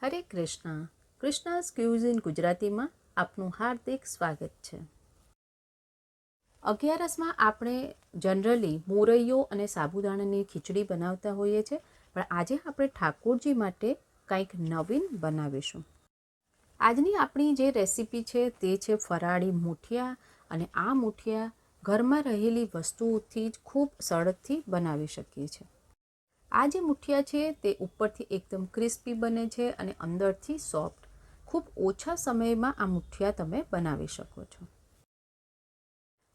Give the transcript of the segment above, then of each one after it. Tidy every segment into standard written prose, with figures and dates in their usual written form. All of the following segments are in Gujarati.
હરે કૃષ્ણ. કૃષ્ણાસ ક્યુઝિન ગુજરાતીમાં આપનું હાર્દિક સ્વાગત છે. અગિયારસમાં આપણે જનરલી મોરૈયો અને સાબુદાણાની ખીચડી બનાવતા હોઈએ છીએ, પણ આજે આપણે ઠાકોરજી માટે કંઈક નવીન બનાવીશું. આજની આપણી જે રેસીપી છે તે છે ફરાળી મૂઠિયા, અને આ મૂઠિયા ઘરમાં રહેલી વસ્તુઓથી જ ખૂબ સરળથી બનાવી શકીએ છીએ. આ જે મૂઠિયા છે તે ઉપરથી એકદમ ક્રિસ્પી બને છે અને અંદરથી સોફ્ટ. ખૂબ ઓછા સમયમાં આ મૂઠિયા તમે બનાવી શકો છો.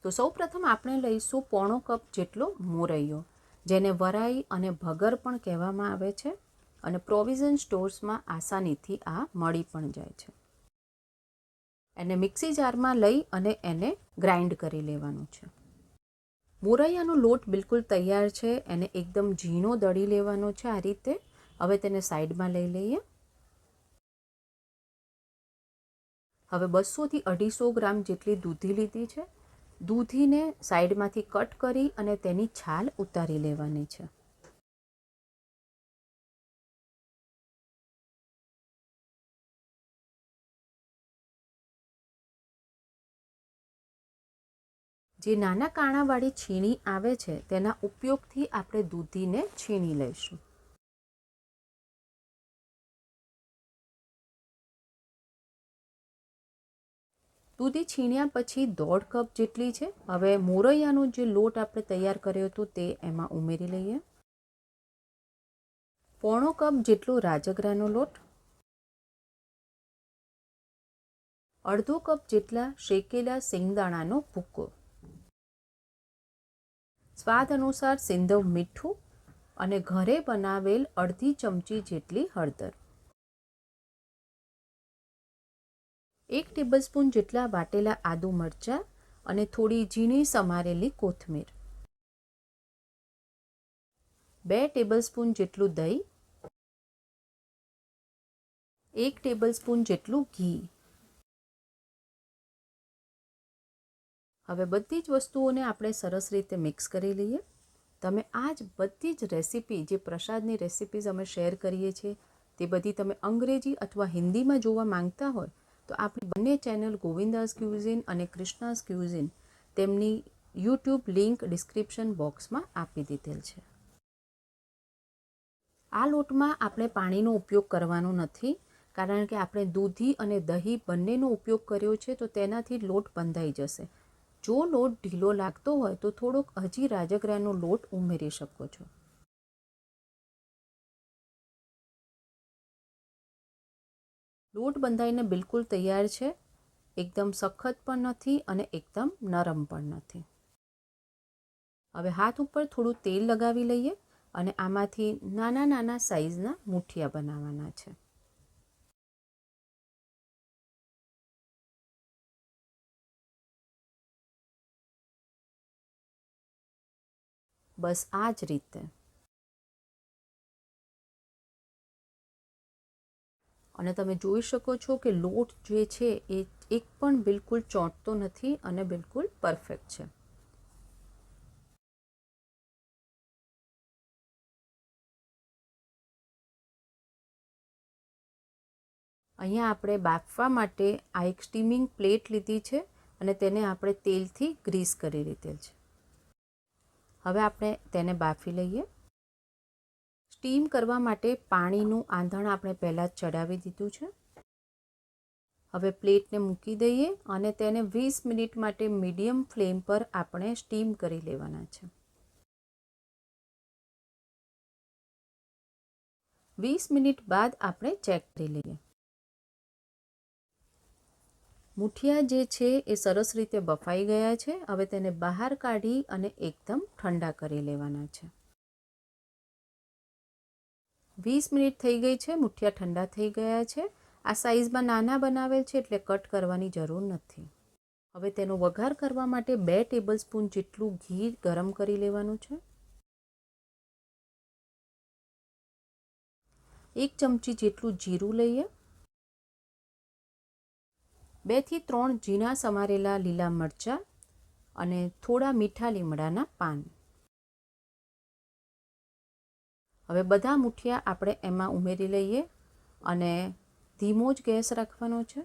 તો સૌપ્રથમ આપણે લઈશું પોણો કપ જેટલો મોરૈયો, જેને વરાઈ અને ભગર પણ કહેવામાં આવે છે, અને પ્રોવિઝન સ્ટોર્સમાં આસાનીથી આ મળી પણ જાય છે. એને મિક્સી જારમાં લઈ અને એને ગ્રાઇન્ડ કરી લેવાનું છે. મોરૈયાનો લોટ બિલકુલ તૈયાર છે. એને એકદમ ઝીણો દળી લેવાનો છે આ રીતે. હવે તેને સાઈડમાં લઈ લઈએ. હવે 200 થી 250 ગ્રામ જેટલી દૂધી લીધી છે. દૂધીને સાઈડમાંથી કટ કરી અને તેની છાલ ઉતારી લેવાની છે. જે નાના કાણાવાળી છીણી આવે છે તેના ઉપયોગથી આપણે દૂધીને છીણી લઈશું. દૂધી છીણ્યા પછી 1.5 કપ જેટલી છે. હવે મોરૈયાનો જે લોટ આપણે તૈયાર કર્યો હતો તે એમાં ઉમેરી લઈએ. પોણો કપ જેટલો રાજગરાનો લોટ, અડધો કપ જેટલા શેકેલા સિંગદાણાનો ભૂકો, સ્વાદ અનુસાર સિંધવ મીઠું અને ઘરે બનાવેલ અડધી ચમચી જેટલી હળદર, 1 ટેબલસ્પૂન જેટલા વાટેલા આદુ મરચાં અને થોડી ઝીણી સમારેલી કોથમીર, 2 ટેબલસ્પૂન જેટલું દહીં, 1 ટેબલસ્પૂન જેટલું ઘી. હવે બધી જ વસ્તુઓને આપણે સરસ રીતે મિક્સ કરી લઈએ. તમે આ જ બધી જ રેસીપી, જે પ્રસાદની રેસીપીઝ અમે શેર કરીએ છીએ, તે બધી તમે અંગ્રેજી અથવા હિન્દીમાં જોવા માંગતા હોય તો આપણી બંને ચેનલ ગોવિંદાસ ક્યુઝિન અને કૃષ્ણાસ ક્યુઝિન, તેમની યુટ્યુબ લિંક ડિસ્ક્રિપ્શન બોક્સમાં આપી દીધેલ છે. આ લોટમાં આપણે પાણીનો ઉપયોગ કરવાનો નથી, કારણ કે આપણે દૂધી અને દહીં બંનેનો ઉપયોગ કર્યો છે, તો તેનાથી લોટ બંધાઈ જશે. જો લોટ ઢીલો લાગતો હોય તો થોડોક હજી રાજગરાનો લોટ ઉમેરી શકો છો. લોટ બંધાઈને બિલકુલ તૈયાર છે. એકદમ સખત પણ નથી અને એકદમ નરમ પણ નથી. હવે હાથ ઉપર થોડું તેલ લગાવી લઈએ અને આમાંથી નાના નાના સાઈઝના મૂઠિયા બનાવવાના છે. બસ આ જ રીતે. અને તમે જોઈ શકો છો કે લોટ જે છે એ એક પણ બિલકુલ ચોંટતો નથી અને બિલકુલ પરફેક્ટ છે. અહીંયા આપણે બાફવા માટે આ એક સ્ટીમિંગ પ્લેટ લીધી છે અને તેને આપણે તેલથી ગ્રીસ કરી લીધેલ છે. હવે આપણે તેને બાફી લઈએ. સ્ટીમ કરવા માટે પાણીનું આંધણ આપણે પહેલાં જ ચડાવી દીધું છે. હવે પ્લેટને મૂકી દઈએ અને તેને 20 મિનિટ માટે મીડિયમ ફ્લેમ પર આપણે સ્ટીમ કરી લેવાના છે. 20 મિનિટ બાદ આપણે ચેક કરી લઈએ. મૂઠિયા જે છે એ સરસ રીતે બફાઈ ગયા છે. હવે તેને બહાર કાઢી અને એકદમ ઠંડા કરી લેવાના છે. 20 મિનિટ થઈ ગઈ છે. મૂઠિયા ઠંડા થઈ ગયા છે. આ સાઈઝમાં નાના બનાવેલ છે એટલે કટ કરવાની જરૂર નથી. હવે તેનો વઘાર કરવા માટે 2 ટેબલસ્પૂન જેટલું ઘી ગરમ કરી લેવાનું છે. 1 ચમચી જેટલું જીરું લઈએ. 2 થી 3 ઝીણા સમારેલા લીલા મરચાં અને થોડા મીઠા લીમડાના પાન. હવે બધા મૂઠિયા આપણે એમાં ઉમેરી લઈએ અને ધીમો જ ગેસ રાખવાનો છે.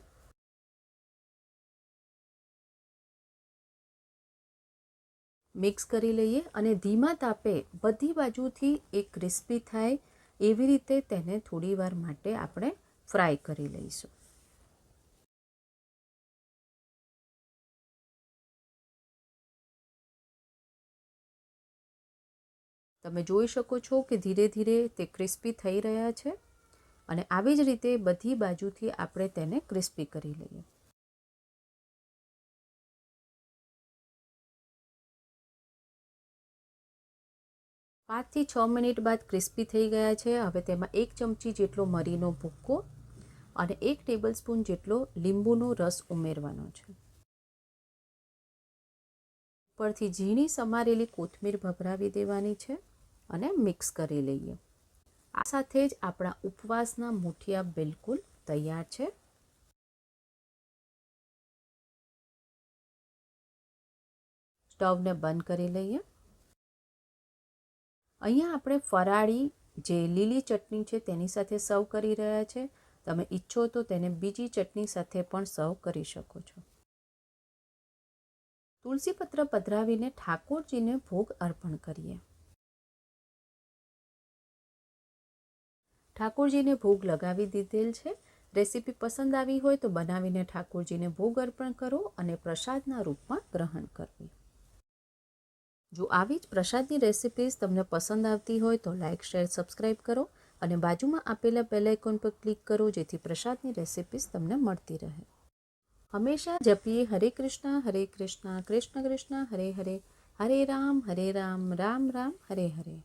મિક્સ કરી લઈએ અને ધીમા તાપે બધી બાજુથી એ ક્રિસ્પી થાય એવી રીતે તેને થોડી વાર માટે આપણે ફ્રાય કરી લઈશું. તમે જોઈ શકો છો કે ધીરે ધીરે તે ક્રિસ્પી થઈ રહ્યા છે અને આવી જ રીતે બધી બાજુથી આપણે તેને ક્રિસ્પી કરી લઈએ. પાંચથી 6 મિનિટ બાદ ક્રિસ્પી થઈ ગયા છે. હવે તેમાં 1 ચમચી જેટલો મરીનો ભૂક્કો અને 1 ટેબલસ્પૂન જેટલો લીંબુનો રસ ઉમેરવાનો છે. ઉપરથી ઝીણી સમારેલી કોથમીર ભભરાવી દેવાની છે અને મિક્સ કરી લઈએ. આ સાથે જ આપણા ઉપવાસના મૂઠિયા બિલકુલ તૈયાર છે. સ્ટવને બંધ કરી લઈએ. અહીંયા આપણે ફરાળી જે લીલી ચટણી છે તેની સાથે સર્વ કરી રહ્યા છે. તમે ઈચ્છો તો તેને બીજી ચટણી સાથે પણ સર્વ કરી શકો છો. તુલસીપત્ર પધરાવીને ઠાકોરજીને ભોગ અર્પણ કરીએ. ઠાકોરજીને ભોગ લગાવી દીધેલ છે. રેસીપી પસંદ આવી હોય તો બનાવીને ઠાકોરજીને ભોગ અર્પણ કરો અને પ્રસાદના રૂપમાં ગ્રહણ કરવી. જો આવી જ પ્રસાદની રેસિપીઝ તમને પસંદ આવતી હોય તો લાઇક, શેર, સબસ્ક્રાઈબ કરો અને બાજુમાં આપેલા બેલ આઇકોન પર ક્લિક કરો જેથી પ્રસાદની રેસિપીઝ તમને મળતી રહે. હંમેશા જપીએ હરે કૃષ્ણ, કૃષ્ણ કૃષ્ણ, હરે હરે, હરે રામ, રામ રામ, હરે હરે.